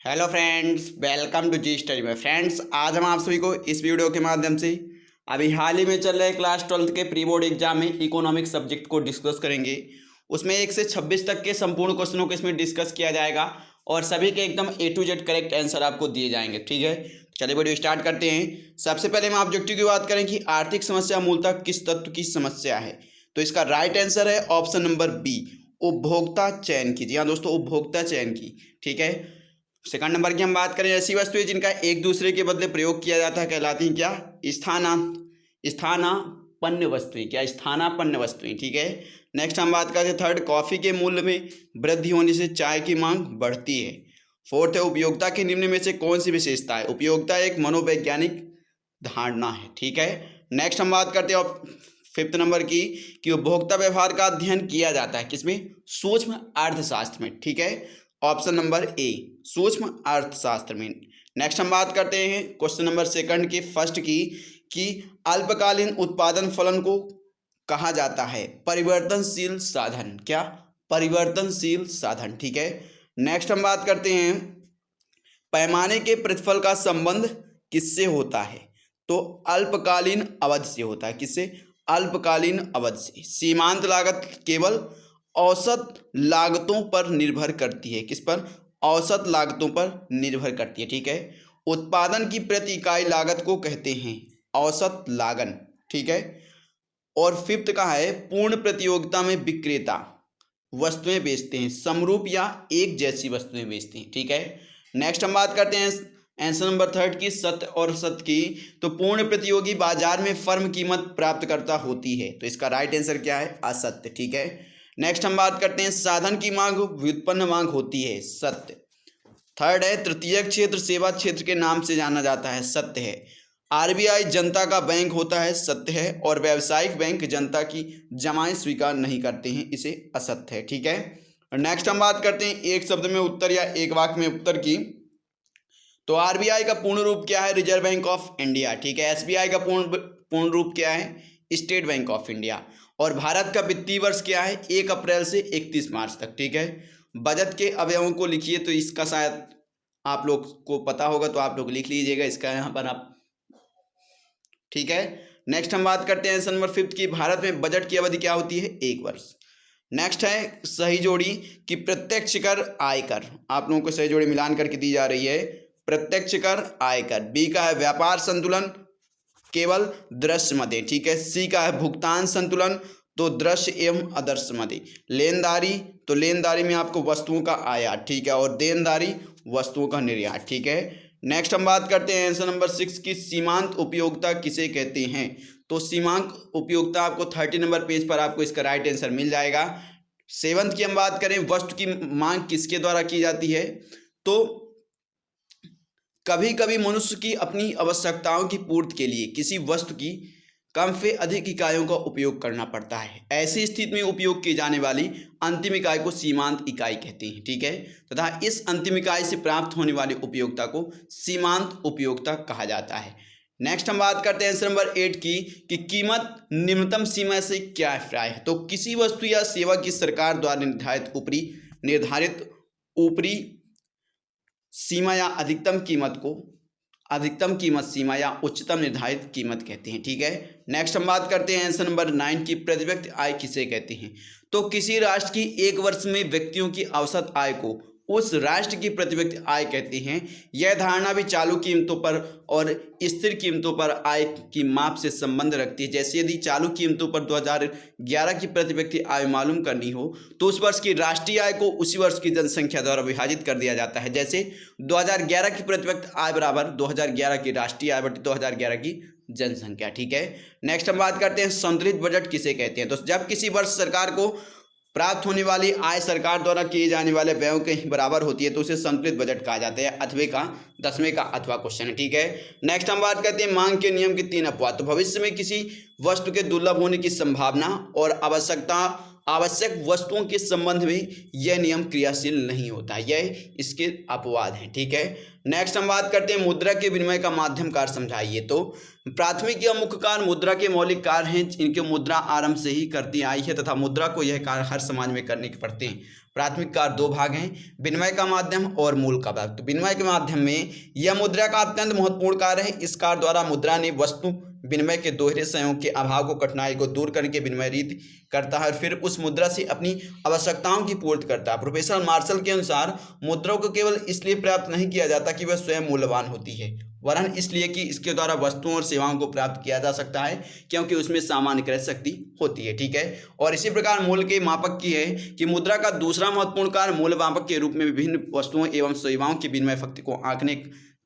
Hello friends, welcome to G study में। Friends, आज हम आप सभी को इस वीडियो के माध्यम से अभी हाल ही में चल रहे क्लास 12th के प्री बोर्ड एग्जाम में इकोनॉमिक सब्जेक्ट को डिस्कस करेंगे। उसमें 1 से 26 तक के संपूर्ण क्वेश्चनों को इसमें डिस्कस किया जाएगा और सभी के एकदम A to Z correct answer आपको दिए जाएंगे। ठीक है, चलिए वीडियो स्टार्ट करते हैं। सबसे पहले हम ऑब्जेक्टिव की बात करें कि आर्थिक समस्या मूलतः किस तत्व की समस्या है, तो इसका राइट आंसर है ऑप्शन नंबर बी, उपभोक्ता चयन की। जी हाँ दोस्तों, उपभोक्ता चयन की। ठीक है, सेकंड नंबर की हम बात करें, ऐसी वस्तुएं जिनका एक दूसरे के बदले प्रयोग किया जाता है कहलाती हैं क्या? स्थानापन्न वस्तुएं। क्या? स्थानापन्न वस्तुएं। ठीक है, नेक्स्ट हम बात करते हैं थर्ड, कॉफी के मूल्य में वृद्धि होने से चाय की मांग बढ़ती है। फोर्थ है, उपयोगिता के निम्न में से कौन सी विशेषता है? उपयोगिता एक मनोवैज्ञानिक धारणा है। ठीक है, नेक्स्ट हम बात करते हैं फिफ्थ नंबर की कि उपभोक्ता व्यवहार का अध्ययन किया जाता है किसमें? सूक्ष्म अर्थशास्त्र में। ठीक है, ऑप्शन नंबर ए, सूक्ष्म अर्थशास्त्र में। नेक्स्ट हम बात करते हैं क्वेश्चन नंबर सेकंड की फर्स्ट की कि अल्पकालीन उत्पादन फलन को कहा जाता है परिवर्तनशील साधन। क्या? परिवर्तनशील साधन। ठीक है, नेक्स्ट हम बात करते हैं पैमाने के प्रतिफल का संबंध किससे होता है? तो अल्पकालीन अवधि से होता है। किससे? अल्पकालीन अवधि से। सीमांत लागत केवल औसत लागतों पर निर्भर करती है। किस पर? औसत लागतों पर निर्भर करती है। ठीक है, उत्पादन की प्रति इकाई लागत को कहते हैं औसत लागत। ठीक है, और फिफ्थ का है पूर्ण प्रतियोगिता में विक्रेता वस्तुएं बेचते हैं समरूप या एक जैसी वस्तुएं बेचते हैं। ठीक है, नेक्स्ट हम बात करते हैं आंसर नंबर थर्ड की सत्य और सत्य की। तो पूर्ण प्रतियोगी बाजार में फर्म कीमत प्राप्तकर्ता होती है, तो इसका राइट आंसर क्या है? असत्य। ठीक है, नेक्स्ट हम बात करते हैं साधन की मांग व्युत्पन्न मांग होती है, सत्य। थर्ड है तृतीयक क्षेत्र सेवा क्षेत्र के नाम से जाना जाता है, सत्य है। आरबीआई जनता का बैंक होता है, सत्य है। और व्यावसायिक बैंक जनता की जमाएं स्वीकार नहीं करते हैं, इसे असत्य है। ठीक है, नेक्स्ट हम बात करते हैं एक शब्द में उत्तर या एक वाक्य में उत्तर की। तो आरबीआई का पूर्ण रूप क्या है? Reserve bank of India. ठीक है, एसबीआई का पूर्ण रूप क्या है? State bank of India. और भारत का वित्तीय वर्ष क्या है? 1 अप्रैल से 31 मार्च तक। ठीक है, बजट के अवयवों को लिखिए, तो इसका शायद आप लोग को पता होगा, तो आप लोग लिख लीजिएगा इसका यहाँ पर आप। ठीक है, नेक्स्ट हम बात करते हैं आंसर नंबर फिफ्थ की भारत में बजट की अवधि क्या होती है? 1 वर्ष। नेक्स्ट है सही जोड़ी कि प्रत्यक्ष कर आयकर, आप लोगों को सही जोड़ी मिलान करके दी जा रही है, प्रत्यक्ष कर आयकर। बी का है व्यापार संतुलन केवल दृश्य मदे। ठीक है, सी का है भुगतान संतुलन, तो दृश्य एवं अदृश्य मदे। लेनदारी, तो लेनदारी में आपको वस्तुओं का आयात। ठीक है, और देनदारी वस्तुओं का निर्यात। ठीक है, नेक्स्ट हम बात करते हैं आंसर नंबर 6 की सीमांत उपयोगिता किसे कहते हैं? तो सीमांत उपयोगिता आपको 30 नंबर पेज पर आपको इसका राइट आंसर मिल जाएगा। सेवंथ की हम बात करें वस्तु की मांग किसके द्वारा की जाती है? तो कभी कभी मनुष्य की अपनी आवश्यकताओं की पूर्ति के लिए किसी वस्तु की कम से अधिक इकाइयों का उपयोग करना पड़ता है। ऐसी स्थिति में उपयोग की जाने वाली अंतिम इकाई को सीमांत इकाई कहते हैं। ठीक है, तथा इस अंतिम इकाई से प्राप्त होने वाली उपयोगिता को सीमांत उपयोगिता कहा जाता है। नेक्स्ट हम बात करते हैं आंसर नंबर 8 की कि कीमत निम्नतम सीमा से क्या अभिप्राय है? तो किसी वस्तु या सेवा की सरकार द्वारा निर्धारित ऊपरी सीमा या अधिकतम कीमत सीमा या उच्चतम निर्धारित कीमत कहते हैं। ठीक है, नेक्स्ट हम बात करते हैं आंसर नंबर 9 की प्रति व्यक्ति आय किसे कहते हैं? तो किसी राष्ट्र की एक वर्ष में व्यक्तियों की औसत आय को उस राष्ट्र की प्रति व्यक्ति आय कहते हैं। यह धारणा भी चालू कीमतों पर और स्थिर कीमतों पर आय की माप से संबंध रखती है। जैसे यदि चालू कीमतों पर 2011 की प्रति व्यक्ति आय मालूम करनी हो तो उस वर्ष की राष्ट्रीय आय को उसी वर्ष की जनसंख्या द्वारा विभाजित कर दिया जाता है। जैसे 2011 की प्रति व्यक्ति आय बराबर 2011 की राष्ट्रीय आय बटे 2011 की जनसंख्या। ठीक है, नेक्स्ट हम बात करते हैं संतुलित बजट किसे कहते हैं? तो जब किसी वर्ष सरकार को प्राप्त होने वाली आय सरकार द्वारा किए जाने वाले व्ययों के बराबर होती है तो उसे संतुलित बजट कहा जाता है। 8वें का 10वें का अथवा क्वेश्चन है। ठीक है, नेक्स्ट हम बात करते हैं मांग के नियम की 3 अपवाद। तो भविष्य में किसी वस्तु के दुर्लभ होने की संभावना और आवश्यक वस्तुओं के संबंध में यह नियम क्रियाशील नहीं होता, यह इसके अपवाद हैं। ठीक है, नेक्स्ट हम बात करते हैं मुद्रा के विनिमय का माध्यम कार्य समझाइए। तो प्राथमिक या मुख्य कार्य मुद्रा के मौलिक कार्य हैं, इनके मुद्रा आरंभ से ही करती आई है तथा मुद्रा को यह कार्य हर समाज में करने के पड़ते हैं। प्राथमिक का दो भाग हैं, विनिमय का माध्यम और मूल का भाग। तो विनिमय के माध्यम में यह मुद्रा का अत्यंत महत्वपूर्ण कार्य है। इस कार्य द्वारा मुद्रा ने वस्तु विनिमय के दोहरे संयोग के अभाव को, कठिनाई को दूर करके विनिमय रीति करता है और फिर उस मुद्रा से अपनी आवश्यकताओं की पूर्ति करता है। प्रोफेसर मार्शल के अनुसार मुद्राओं को केवल इसलिए प्राप्त नहीं किया जाता कि वह स्वयं मूल्यवान होती है, वरन इसलिए कि इसके द्वारा वस्तुओं और सेवाओं को प्राप्त किया जा सकता है, क्योंकि उसमें सामान्य क्रय शक्ति होती है। ठीक है, और इसी प्रकार मूल्य के मापक की है कि मुद्रा का दूसरा महत्वपूर्ण कार्य मूल्य मापक के रूप में विभिन्न वस्तुओं एवं सेवाओं के विनिमय शक्ति को आंकने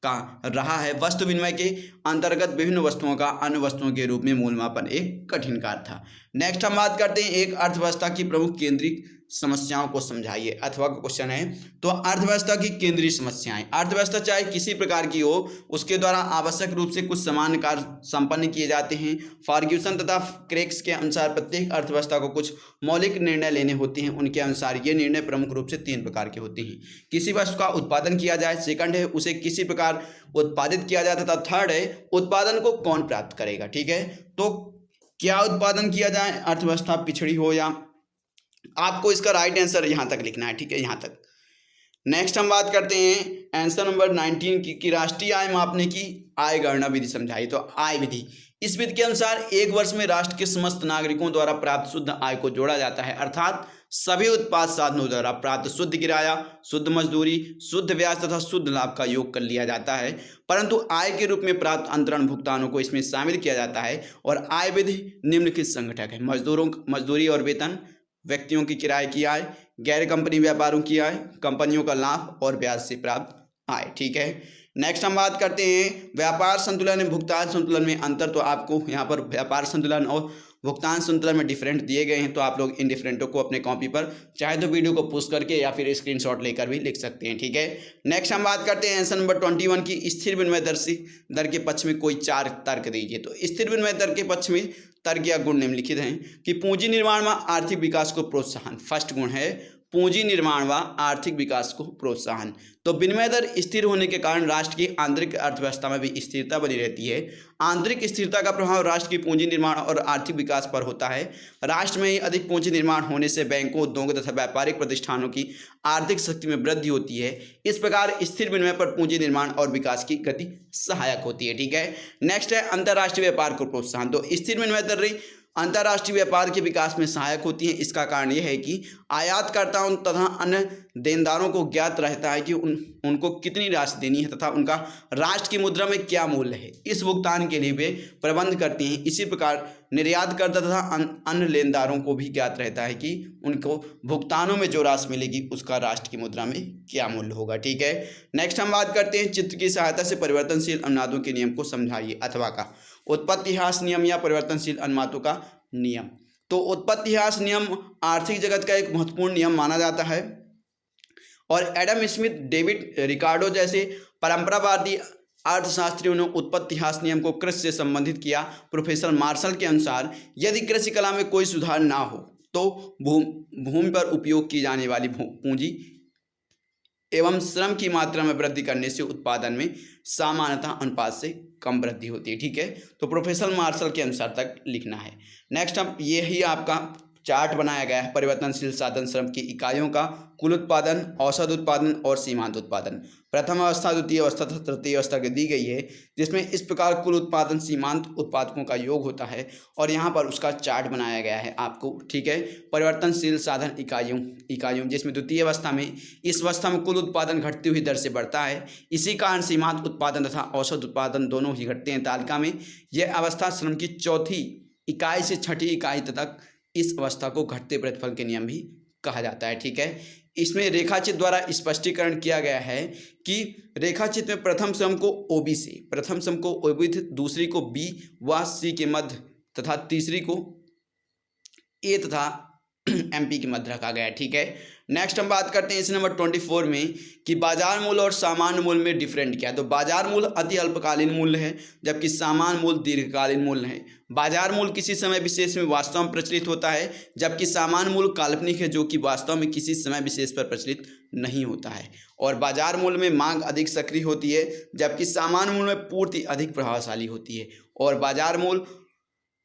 का रहा है। वस्तु विनिमय के अंतर्गत विभिन्न वस्तुओं का अन्य वस्तुओं के रूप में मूल्य मापन एक कठिन कार्य था। नेक्स्ट हम बात करते हैं एक अर्थव्यवस्था की प्रमुख केंद्रीय समस्याओं को समझाइए। अथवा का क्वेश्चन है, तो अर्थव्यवस्था की केंद्रीय समस्याएं। अर्थव्यवस्था चाहे किसी प्रकार की हो, उसके द्वारा आवश्यक रूप से कुछ सामान्य कार्य संपन्न किए जाते हैं। फर्ग्यूसन तथा क्रेक्स के अनुसार प्रत्येक अर्थव्यवस्था को कुछ मौलिक निर्णय लेने होते हैं। उनके अनुसार ये निर्णय प्रमुख रूप से 3 प्रकार के होते हैं। किसी वस्तु का उत्पादन किया जाए, सेकंड है उसे किसी प्रकार उत्पादित किया जाए, तथा थर्ड है उत्पादन को कौन प्राप्त करेगा। ठीक है, तो क्या उत्पादन किया जाए, अर्थव्यवस्था पिछड़ी हो या, आपको इसका राइट आंसर यहाँ तक लिखना है। ठीक है, यहाँ तक। नेक्स्ट हम बात करते हैं आंसर नंबर 19 की राष्ट्रीय आय मापने की आय गणना विधि समझाइए। तो आय विधि, इस विधि के अनुसार एक वर्ष में राष्ट्र के समस्त नागरिकों द्वारा प्राप्त शुद्ध आय को जोड़ा जाता है, अर्थात सभी उत्पाद साधनों द्वारा प्राप्त शुद्ध किराया, शुद्ध मजदूरी, शुद्ध ब्याज तथा शुद्ध लाभ का योग कर लिया जाता है। परंतु आय के रूप में प्राप्त अंतरण भुगतानों को इसमें शामिल किया जाता है। और आय विधि निम्नलिखित संघटक है: मजदूरी और वेतन, व्यक्तियों की किराए की आय, गैर कंपनी व्यापारों की आय, कंपनियों का लाभ और ब्याज से प्राप्त आय। ठीक है, नेक्स्ट हम बात करते हैं व्यापार संतुलन एवं भुगतान संतुलन में अंतर। तो आपको यहाँ पर व्यापार संतुलन और भुगतान संतुलन में डिफरेंट दिए गए हैं, तो आप लोग इन डिफरेंटों को अपने कॉपी पर चाहे तो वीडियो को पोस्ट करके या फिर स्क्रीनशॉट लेकर भी लिख सकते हैं। ठीक है, नेक्स्ट हम बात करते हैं आंसर नंबर 21 की स्थिर विनिमय दर के पक्ष में कोई 4 तर्क दीजिए। तो स्थिर विनिमय दर के पक्ष में तर्क या गुण निम्नलिखित हैं कि पूंजी निर्माण व आर्थिक विकास को प्रोत्साहन। फर्स्ट गुण है पूंजी निर्माण व आर्थिक विकास को प्रोत्साहन। तो विनिमय दर स्थिर होने के कारण राष्ट्र की आंतरिक अर्थव्यवस्था में भी स्थिरता बनी रहती है। आंतरिक स्थिरता का प्रभाव राष्ट्र की पूंजी निर्माण और आर्थिक विकास पर होता है। राष्ट्र में ही अधिक पूंजी निर्माण होने से बैंकों, उद्योगों तथा व्यापारिक प्रतिष्ठानों की आर्थिक शक्ति में वृद्धि होती है। इस प्रकार स्थिर विनिमय पर पूंजी निर्माण और विकास की गति सहायक होती है। ठीक है, नेक्स्ट है अंतर्राष्ट्रीय व्यापार को प्रोत्साहन। तो स्थिर विनिमय दर अंतर्राष्ट्रीय व्यापार के विकास में सहायक होती है। इसका कारण यह है कि आयातकर्ताओं तथा अन्य देनदारों को ज्ञात रहता है कि उनको कितनी राशि देनी है तथा उनका राष्ट्र की मुद्रा में क्या मूल्य है। इस भुगतान के लिए वे प्रबंध करते हैं। इसी प्रकार निर्यातकर्ता तथा अन्य लेनदारों को भी ज्ञात रहता है कि उनको भुगतानों में जो राशि मिलेगी उसका राष्ट्र की मुद्रा में क्या मूल्य होगा। ठीक है, नेक्स्ट हम बात करते हैं चित्र की सहायता से परिवर्तनशील अनुनादों के नियम को समझाइए। अथवा का उत्पत्तिहास नियम या परिवर्तनशील अनुनादों का नियम। तो उत्पत्तिहास नियम आर्थिक जगत का एक महत्वपूर्ण नियम माना जाता है और एडम स्मिथ, डेविड रिकार्डो जैसे परंपरावादी अर्थशास्त्रियों ने उत्पत्तिहास नियम को कृषि से संबंधित किया। प्रोफेसर मार्शल के अनुसार यदि कृषि कला में कोई सुधार ना हो तो भूमि पर उपयोग की जाने वाली पूंजी एवं श्रम की मात्रा में वृद्धि करने से उत्पादन में सामान्यतः अनुपात से कम वृद्धि होती है। ठीक है, तो प्रोफेसर मार्शल के अनुसार तक लिखना है। नेक्स्ट हम यही आपका चार्ट बनाया गया है परिवर्तनशील साधन श्रम की इकाइयों का कुल उत्पादन, औसत उत्पादन और सीमांत उत्पादन। प्रथम अवस्था, द्वितीय अवस्था तथा तृतीय अवस्था की दी गई है, जिसमें इस प्रकार कुल उत्पादन सीमांत उत्पादकों का योग होता है और यहाँ पर उसका चार्ट बनाया गया है आपको। ठीक है, परिवर्तनशील साधन इकाइयों जिसमें द्वितीय अवस्था में, इस अवस्था में कुल उत्पादन घटती हुई दर से बढ़ता है। इसी कारण सीमांत उत्पादन तथा औसत उत्पादन दोनों ही घटते हैं तालिका में। यह अवस्था श्रम की चौथी इकाई से छठी इकाई तक इस अवस्था को घटते प्रतिफल के नियम भी कहा जाता है। ठीक है, इसमें रेखाचित्र द्वारा स्पष्टीकरण किया गया है कि रेखाचित्र में प्रथम श्रम को ओबी से, प्रथम श्रम को ओबी, दूसरी को बी व सी के मध्य तथा तीसरी को ए तथा एमपी के मध्य रखा गया है। ठीक है, नेक्स्ट हम बात करते हैं इस नंबर 24 में कि बाजार मूल्य और सामान्य मूल्य में डिफरेंट क्या है। तो बाजार मूल्य अति अल्पकालीन मूल्य है, जबकि सामान्य मूल्य दीर्घकालीन मूल्य है। बाजार मूल्य किसी समय विशेष में वास्तव में प्रचलित होता है, जबकि सामान्य मूल्य काल्पनिक है जो कि वास्तव में किसी समय विशेष पर प्रचलित नहीं होता है। और बाजार मूल्य में मांग अधिक सक्रिय होती है, जबकि सामान्य मूल्य में पूर्ति अधिक प्रभावशाली होती है। और बाजार मूल्य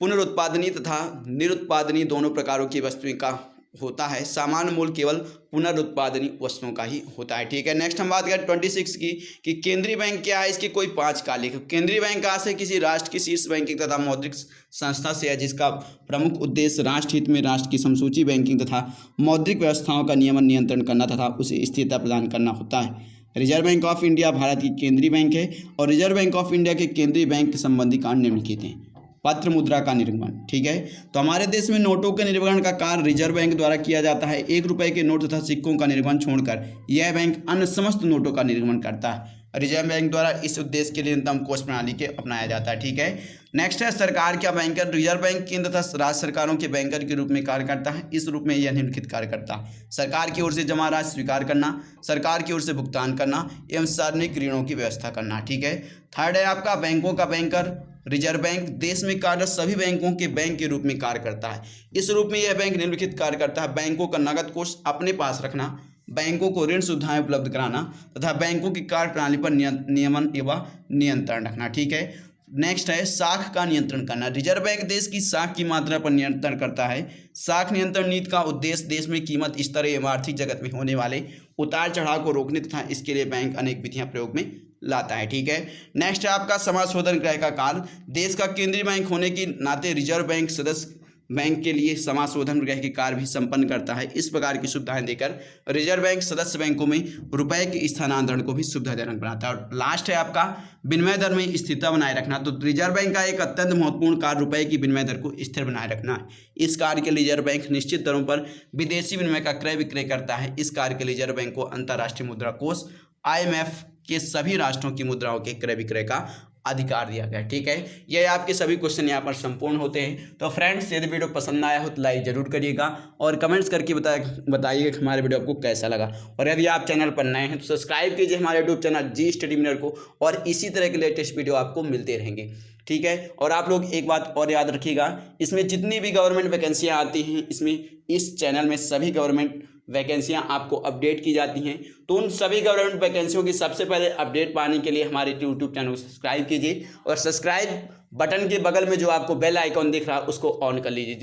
पुनरुत्पादनी तथा निरुत्पादनी दोनों प्रकारों की वस्तुओं का होता है, सामान्य मूल्य केवल पुनरुत्पादनीय वस्तुओं का ही होता है। ठीक है, नेक्स्ट हम बात करें 26 की कि केंद्रीय बैंक क्या है, इसके कोई 5 कारक। केंद्रीय बैंक कहाँ से, किसी राष्ट्र की शीर्ष बैंकिंग तथा मौद्रिक संस्था से है, जिसका प्रमुख उद्देश्य राष्ट्र हित में राष्ट्र की समसूची बैंकिंग तथा मौद्रिक व्यवस्थाओं का नियमन नियंत्रण करना तथा उसे स्थिरता प्रदान करना होता है। Reserve bank of India Bharat की केंद्रीय बैंक है और रिजर्व बैंक ऑफ इंडिया के केंद्रीय बैंक संबंधी कार्य निम्नलिखित हैं। पत्र मुद्रा का निर्गमन। ठीक है, तो हमारे देश में नोटों के निर्गमन का कार्य रिजर्व बैंक द्वारा किया जाता है। 1 रुपये के नोट तथा सिक्कों का निर्गमन छोड़कर यह बैंक अन्य समस्त नोटों का निर्गमन करता है। रिजर्व बैंक द्वारा इस उद्देश्य के लिए न्यूनतम कोष प्रणाली के अपनाया जाता है। ठीक है, नेक्स्ट है सरकार का बैंकर। रिजर्व बैंक केंद्र तथा राज्य सरकारों के बैंकर के रूप में कार्य करता है। इस रूप में यह निम्नलिखित कार्य करता है: सरकार की ओर से जमा राशि स्वीकार करना, सरकार की ओर से भुगतान करना एवं सार्वजनिक ऋणों की व्यवस्था करना। ठीक है, थर्ड है आपका बैंकों का बैंकर। रिजर्व बैंक देश में कार्यरत सभी बैंकों के बैंक के रूप में कार्य करता है। इस रूप में यह बैंक निम्नलिखित कार्य करता है: बैंकों का नगद कोष अपने पास रखना, बैंकों को ऋण सुविधाएं उपलब्ध कराना तथा बैंकों की कार्य प्रणाली पर नियमन एवं नियंत्रण रखना। ठीक है, नेक्स्ट है साख का नियंत्रण करना। रिजर्व बैंक देश की साख की मात्रा पर नियंत्रण करता है। साख नियंत्रण नीति का उद्देश्य देश में कीमत स्तर एवं आर्थिक जगत में होने वाले उतार चढ़ाव को रोकने तथा इसके लिए बैंक अनेक विधियां प्रयोग में लाता है। ठीक है, नेक्स्ट है आपका समाज शोधन गृह का कार्य। देश का केंद्रीय बैंक होने के नाते रिजर्व बैंक सदस्य बैंक के लिए समाज शोधन गृह के कार्य भी संपन्न करता है। इस प्रकार की सुविधाएं देकर रिजर्व बैंक सदस्य बैंकों में रुपए के स्थानांतरण को भी सुविधाजनक बनाता है। और लास्ट है आपका विनिमय दर में स्थिरता बनाए रखना। तो रिजर्व बैंक का एक अत्यंत महत्वपूर्ण कार्य रुपए की विनिमय दर को स्थिर बनाए रखना है। इस कार्य के लिए रिजर्व बैंक निश्चित दरों पर विदेशी विनिमय का क्रय विक्रय करता है। इस कार्य के लिए रिजर्व बैंक को अंतर्राष्ट्रीय मुद्रा कोष IMF के सभी राष्ट्रों की मुद्राओं के क्रय विक्रय का अधिकार दिया गया। ठीक है, ये आपके सभी क्वेश्चन यहाँ पर संपूर्ण होते हैं। तो फ्रेंड्स, यदि वीडियो पसंद आया हो तो लाइक जरूर करिएगा और कमेंट्स करके बताइए कि हमारे वीडियो आपको कैसा लगा। और यदि आप चैनल पर नए हैं तो सब्सक्राइब कीजिए हमारे यूट्यूब चैनल जी स्टडी मिनर को, और इसी तरह के लेटेस्ट वीडियो आपको मिलते रहेंगे। ठीक है, और आप लोग एक बात और याद रखिएगा, इसमें जितनी भी गवर्नमेंट वैकेंसियाँ आती हैं, इसमें इस चैनल में सभी गवर्नमेंट वैकेंसियां आपको अपडेट की जाती हैं। तो उन सभी गवर्नमेंट वैकेंसियों की सबसे पहले अपडेट पाने के लिए हमारे यूट्यूब चैनल को सब्सक्राइब कीजिए और सब्सक्राइब बटन के बगल में जो आपको बेल आइकॉन दिख रहा है उसको ऑन कर लीजिए,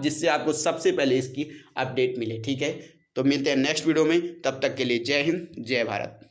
जिससे आपको सबसे पहले इसकी अपडेट मिले। ठीक है, तो मिलते हैं नेक्स्ट वीडियो में, तब तक के लिए जय हिंद, जय भारत।